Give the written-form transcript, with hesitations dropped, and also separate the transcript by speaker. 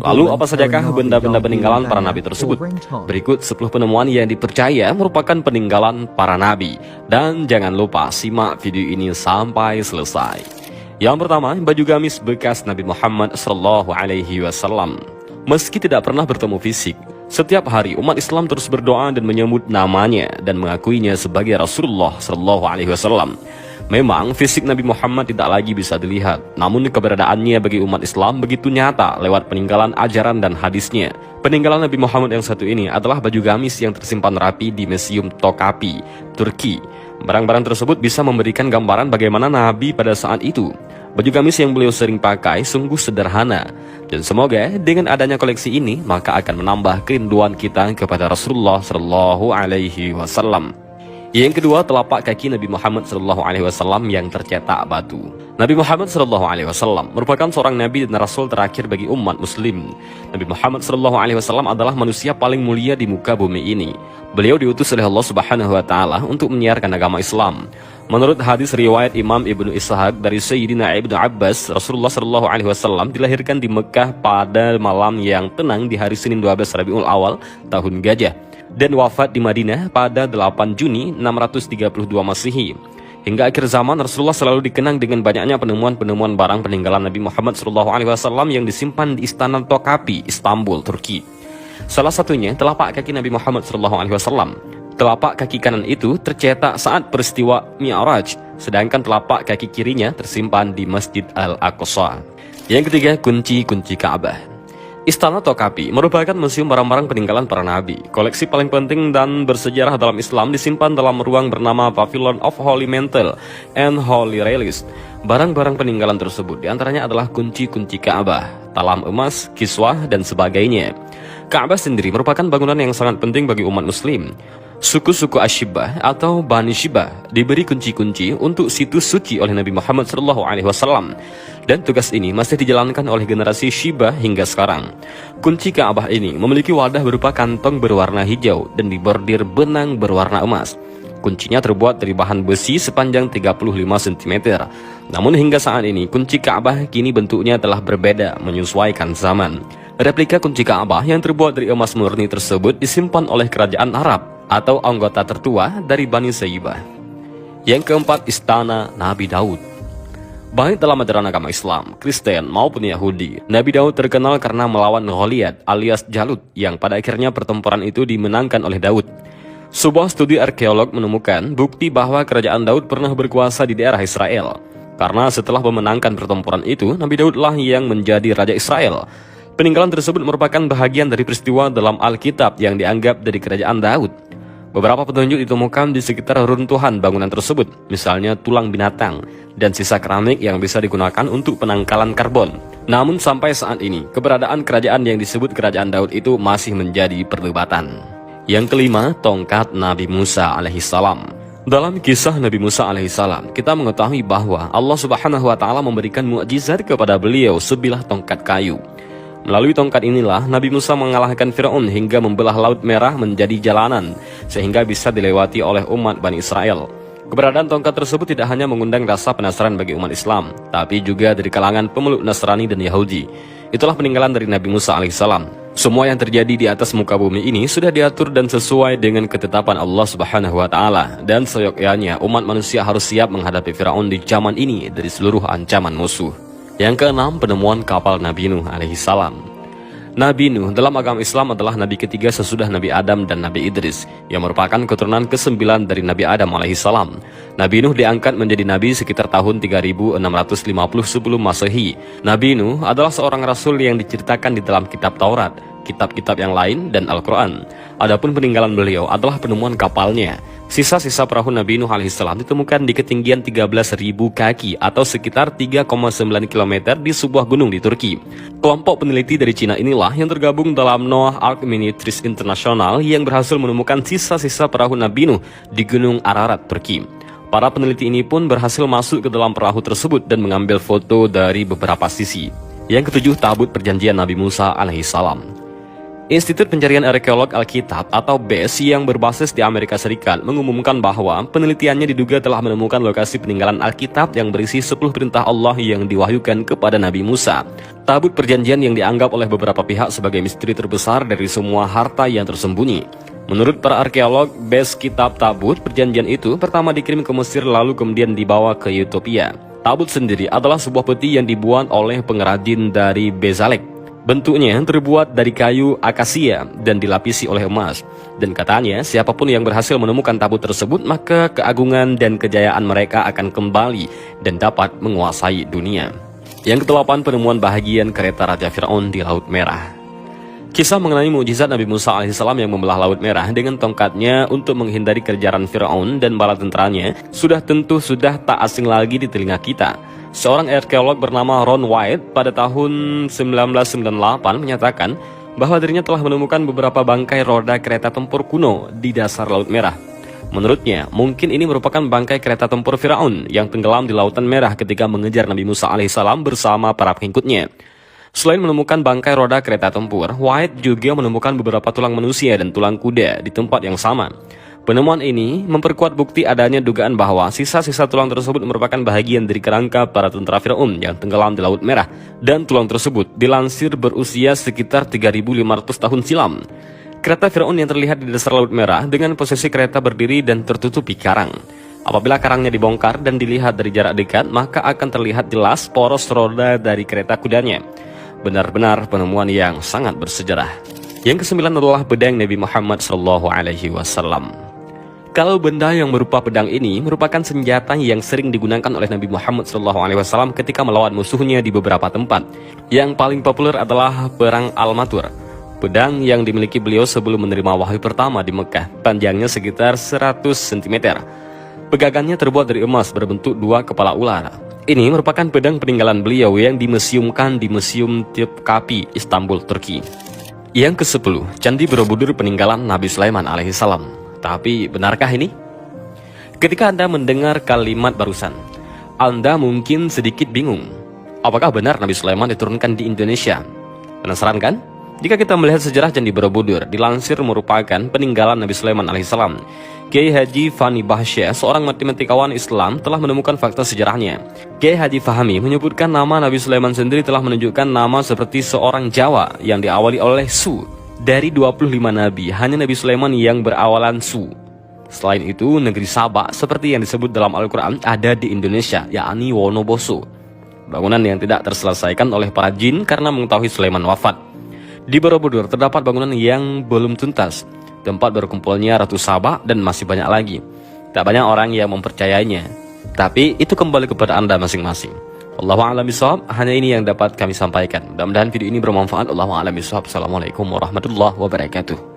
Speaker 1: Lalu apa sajakah benda-benda peninggalan para nabi tersebut? Berikut 10 penemuan yang dipercaya merupakan peninggalan para nabi. Dan jangan lupa simak video ini sampai selesai. Yang pertama, baju gamis bekas Nabi Muhammad SAW. Meski tidak pernah bertemu fisik, setiap hari umat Islam terus berdoa dan menyebut namanya dan mengakuinya sebagai Rasulullah SAW. Memang fisik Nabi Muhammad tidak lagi bisa dilihat, namun keberadaannya bagi umat Islam begitu nyata lewat peninggalan ajaran dan hadisnya. Peninggalan Nabi Muhammad yang satu ini adalah baju gamis yang tersimpan rapi di Museum Topkapi, Turki. Barang-barang tersebut bisa memberikan gambaran bagaimana Nabi pada saat itu. Baju gamis yang beliau sering pakai sungguh sederhana, dan semoga dengan adanya koleksi ini maka akan menambah kerinduan kita kepada Rasulullah SAW. Yang kedua, telapak kaki Nabi Muhammad SAW yang tercetak batu. Nabi Muhammad SAW merupakan seorang nabi dan rasul terakhir bagi umat muslim. Nabi Muhammad SAW adalah manusia paling mulia di muka bumi ini. Beliau diutus oleh Allah Subhanahu wa Ta'ala untuk menyiarkan agama Islam. Menurut hadis riwayat Imam Ibnu Ishaq dari Sayyidina Ibnu Abbas, Rasulullah SAW dilahirkan di Mekah pada malam yang tenang di hari Senin 12 Rabiul Awal tahun Gajah, dan wafat di Madinah pada 8 Juni 632 Masehi. Hingga akhir zaman, Rasulullah selalu dikenang dengan banyaknya penemuan-penemuan barang peninggalan Nabi Muhammad SAW yang disimpan di Istana Topkapi, Istanbul, Turki. Salah satunya telapak kaki Nabi Muhammad SAW. Telapak kaki kanan itu tercetak saat peristiwa Mi'raj, sedangkan telapak kaki kirinya tersimpan di Masjid Al-Aqsa. Yang ketiga, kunci-kunci Ka'bah. Istana Topkapi merupakan museum barang-barang peninggalan para nabi. Koleksi paling penting dan bersejarah dalam Islam disimpan dalam ruang bernama Pavilion of Holy Mantle and Holy Relics. Barang-barang peninggalan tersebut diantaranya adalah kunci-kunci Ka'bah, talam emas, kiswah, dan sebagainya. Ka'bah sendiri merupakan bangunan yang sangat penting bagi umat muslim. Suku-suku Ashibah atau Bani Shibah diberi kunci-kunci untuk situs suci oleh Nabi Muhammad SAW, dan tugas ini masih dijalankan oleh generasi Shibah hingga sekarang. Kunci Ka'bah ini memiliki wadah berupa kantong berwarna hijau dan dibordir benang berwarna emas. Kuncinya terbuat dari bahan besi sepanjang 35 cm. Namun hingga saat ini kunci Ka'bah kini bentuknya telah berbeda menyesuaikan zaman. Replika kunci Ka'bah yang terbuat dari emas murni tersebut disimpan oleh kerajaan Arab atau anggota tertua dari Bani Sayyibah. Yang keempat, Istana Nabi Daud. Baik dalam ajaran agama Islam, Kristen maupun Yahudi, Nabi Daud terkenal karena melawan Goliat alias Jalut yang pada akhirnya pertempuran itu dimenangkan oleh Daud. Sebuah studi arkeolog menemukan bukti bahwa kerajaan Daud pernah berkuasa di daerah Israel. Karena setelah memenangkan pertempuran itu, Nabi Daudlah yang menjadi Raja Israel. Peninggalan tersebut merupakan bahagian dari peristiwa dalam Alkitab yang dianggap dari kerajaan Daud. Beberapa petunjuk ditemukan di sekitar runtuhan bangunan tersebut, misalnya tulang binatang dan sisa keramik yang bisa digunakan untuk penangkalan karbon. Namun sampai saat ini, keberadaan kerajaan yang disebut kerajaan Daud itu masih menjadi perdebatan. Yang kelima, tongkat Nabi Musa alaihissalam. Dalam kisah Nabi Musa alaihissalam, kita mengetahui bahwa Allah Subhanahu wa Ta'ala memberikan mukjizat kepada beliau sebilah tongkat kayu. Melalui tongkat inilah Nabi Musa mengalahkan Firaun hingga membelah Laut Merah menjadi jalanan, sehingga bisa dilewati oleh umat Bani Israel. Keberadaan tongkat tersebut tidak hanya mengundang rasa penasaran bagi umat Islam, tapi juga dari kalangan pemeluk Nasrani dan Yahudi. Itulah peninggalan dari Nabi Musa alaihissalam. Semua yang terjadi di atas muka bumi ini sudah diatur dan sesuai dengan ketetapan Allah Subhanahu wa Ta'ala, dan seyogyanya umat manusia harus siap menghadapi Firaun di zaman ini dari seluruh ancaman musuh. Yang keenam, penemuan kapal Nabi Nuh alaihissalam. Nabi Nuh dalam agama Islam adalah nabi ketiga sesudah Nabi Adam dan Nabi Idris, yang merupakan keturunan ke-9 dari Nabi Adam alaihissalam. Nabi Nuh diangkat menjadi nabi sekitar tahun 3650 sebelum Masehi. Nabi Nuh adalah seorang rasul yang diceritakan di dalam kitab Taurat, kitab-kitab yang lain, dan Al-Quran. Adapun peninggalan beliau adalah penemuan kapalnya. Sisa-sisa perahu Nabi Nuh alaihissalam ditemukan di ketinggian 13.000 kaki atau sekitar 3,9 km di sebuah gunung di Turki. Kelompok peneliti dari Cina inilah yang tergabung dalam Noah Ark Ministries International yang berhasil menemukan sisa-sisa perahu Nabi Nuh di Gunung Ararat, Turki. Para peneliti ini pun berhasil masuk ke dalam perahu tersebut dan mengambil foto dari beberapa sisi. Yang ketujuh, tabut perjanjian Nabi Musa alaihissalam. Institut Pencarian Arkeolog Alkitab atau BES yang berbasis di Amerika Serikat mengumumkan bahwa penelitiannya diduga telah menemukan lokasi peninggalan Alkitab yang berisi 10 perintah Allah yang diwahyukan kepada Nabi Musa. Tabut perjanjian yang dianggap oleh beberapa pihak sebagai misteri terbesar dari semua harta yang tersembunyi. Menurut para arkeolog, BES kitab tabut perjanjian itu pertama dikirim ke Mesir lalu kemudian dibawa ke Ethiopia. Tabut sendiri adalah sebuah peti yang dibuat oleh pengrajin dari Bezalek. Bentuknya terbuat dari kayu akasia dan dilapisi oleh emas. Dan katanya, siapapun yang berhasil menemukan tabut tersebut, maka keagungan dan kejayaan mereka akan kembali dan dapat menguasai dunia. Yang ke-8, penemuan bahagian kereta Raja Fir'aun di Laut Merah. Kisah mengenai mukjizat Nabi Musa alaihissalam yang membelah Laut Merah dengan tongkatnya untuk menghindari kejaran Fir'aun dan bala tentaranya sudah tak asing lagi di telinga kita. Seorang arkeolog bernama Ron White pada tahun 1998 menyatakan bahwa dirinya telah menemukan beberapa bangkai roda kereta tempur kuno di dasar Laut Merah. Menurutnya, mungkin ini merupakan bangkai kereta tempur Firaun yang tenggelam di Lautan Merah ketika mengejar Nabi Musa alaihissalam bersama para pengikutnya. Selain menemukan bangkai roda kereta tempur, White juga menemukan beberapa tulang manusia dan tulang kuda di tempat yang sama. Penemuan ini memperkuat bukti adanya dugaan bahwa sisa-sisa tulang tersebut merupakan bahagian dari kerangka para tentara Fir'aun yang tenggelam di Laut Merah, dan tulang tersebut dilansir berusia sekitar 3.500 tahun silam. Kereta Fir'aun yang terlihat di dasar Laut Merah dengan posisi kereta berdiri dan tertutupi karang. Apabila karangnya dibongkar dan dilihat dari jarak dekat, maka akan terlihat jelas poros roda dari kereta kudanya. Benar-benar penemuan yang sangat bersejarah. Yang ke-9 adalah pedang Nabi Muhammad SAW. Kalau benda yang berupa pedang ini merupakan senjata yang sering digunakan oleh Nabi Muhammad SAW ketika melawan musuhnya di beberapa tempat. Yang paling populer adalah Perang Al-Matur, pedang yang dimiliki beliau sebelum menerima wahyu pertama di Mekah. Panjangnya sekitar 100 cm. Pegangannya terbuat dari emas berbentuk 2 kepala ular. Ini merupakan pedang peninggalan beliau yang dimuseumkan di Museum Topkapi, Istanbul, Turki. Yang ke-10, Candi Borobudur peninggalan Nabi Sulaiman alaihissalam. Tapi benarkah ini? Ketika Anda mendengar kalimat barusan, Anda mungkin sedikit bingung. Apakah benar Nabi Sulaiman diturunkan di Indonesia? Penasaran kan? Jika kita melihat sejarah Candi Borobudur, dilansir merupakan peninggalan Nabi Sulaiman alaihissalam. Kiai Haji Fani Bahsyah, seorang matematikawan Islam, telah menemukan fakta sejarahnya. Kiai Haji Fahmi menyebutkan nama Nabi Sulaiman sendiri telah menunjukkan nama seperti seorang Jawa yang diawali oleh Su. Dari 25 nabi, hanya Nabi Sulaiman yang berawalan Su. Selain itu, negeri Sabak seperti yang disebut dalam Al-Quran ada di Indonesia, yakni Wonoboso. Bangunan yang tidak terselesaikan oleh para jin karena mengetahui Sulaiman wafat. Di Borobudur terdapat bangunan yang belum tuntas, tempat berkumpulnya Ratu Sabak dan masih banyak lagi. Tak banyak orang yang mempercayainya, tapi itu kembali kepada Anda masing-masing. Allahu a'lam bishawab, hanya ini yang dapat kami sampaikan. Mudah-mudahan video ini bermanfaat. Allahu a'lam bishawab. Assalamualaikum warahmatullahi wabarakatuh.